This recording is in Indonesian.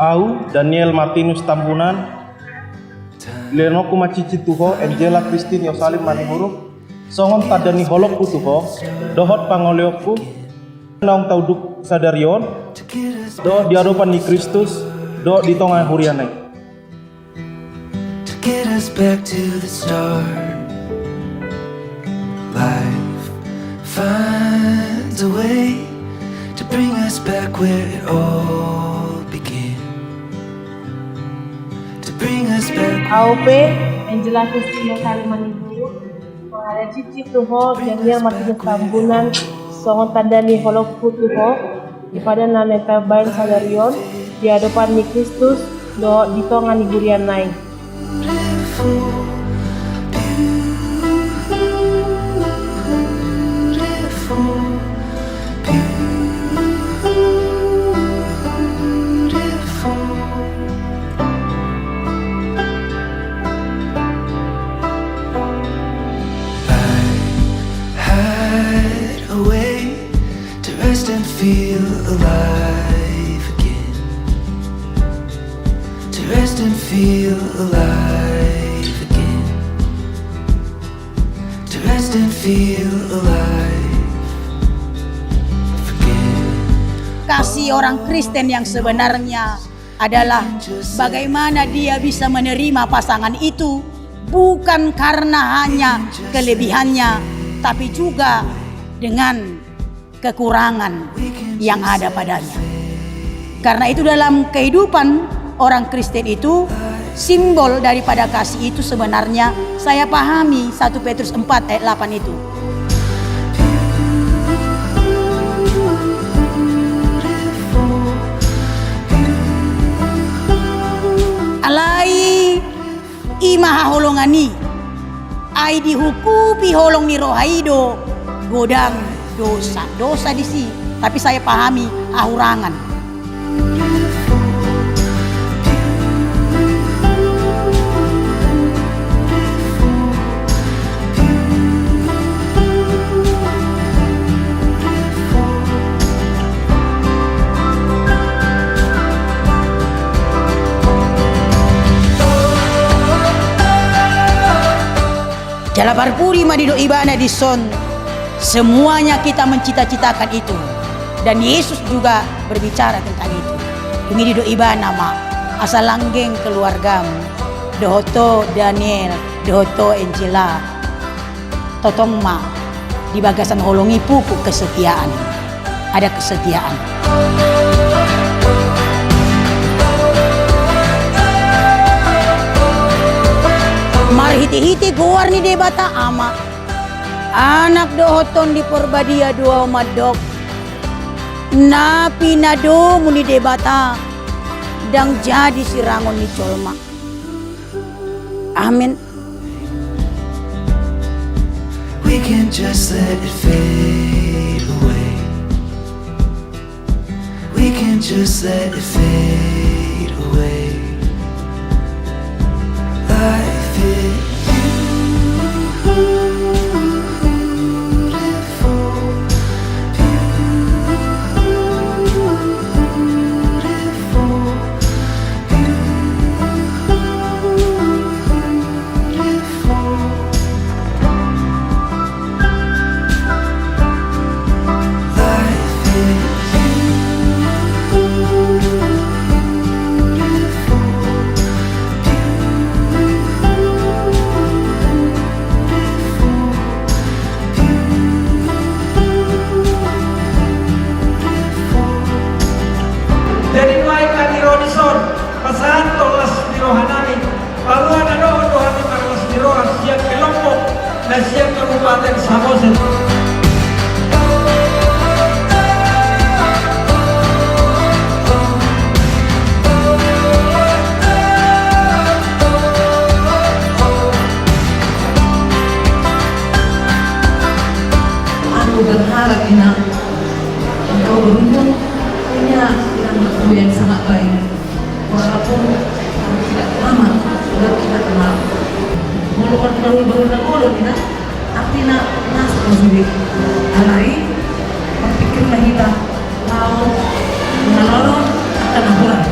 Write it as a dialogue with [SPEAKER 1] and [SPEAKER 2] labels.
[SPEAKER 1] Au Daniel Martinus Tambunan, Lenoku Macici Tuho, Angela Christine Yosalim Manihuru, Songon Tadani Holok Tuho, Dohot Pangoleoku, Naung Tauduk Sadarion, Do di hadapan ni Kristus, Do di tengah hurianai.
[SPEAKER 2] To get us back to the start, life finds a way to bring us back where it all began. To bring us back.
[SPEAKER 3] AOP, Angela Christina Kalimaniburu, Penghara Cici Tuho, Daniel Martinus Tambunan, Songon Tandani Holokku Tuho, Ipada Naneta Bain Sadarion, di hadapan ni Kristus, Do di tongan ni Gurianai.
[SPEAKER 2] And feel alive again. To rest and feel alive again. To rest and feel alive. Forget.
[SPEAKER 4] Kasih orang Kristen yang sebenarnya adalah bagaimana dia bisa menerima pasangan itu bukan karena hanya kelebihannya, tapi juga dengan kekurangan yang ada padanya. Karena itu dalam kehidupan orang Kristen itu simbol daripada kasih itu sebenarnya saya pahami 1 Petrus 4 ayat 8 itu. Alai imaha holongani ai dihukupi holong ni rohaido godang dosa di sini, tapi saya pahami ahurangan. Jalaparpuri madido ibana di son. Semuanya kita mencita-citakan itu, dan Yesus juga berbicara tentang itu. Ini do iba nama asal langgeng keluargamu, dohoto Daniel, dohoto Angela, totong ma di bagasan holongi pupuk kesetiaan. Ada kesetiaan. Mari hiti-hiti guar ni debata ama. Anak dohoton di porbadia dua madok napi nado muni debata dang jadi sirangon ni colma. Amin.
[SPEAKER 2] We can just let it fade away. We can just let it fade away. Life is
[SPEAKER 5] Nasihat Kabupaten Samosir.
[SPEAKER 6] Aku berharap Ina, engkau beruntung punya ibu yang sangat baik. Walaupun tidak lama sudah kita kenal. Walaupun baru-baru nak ngolong Ina, tapi nak masuk sendiri. Alai, berpikirlah kita mau menolong akan akurat.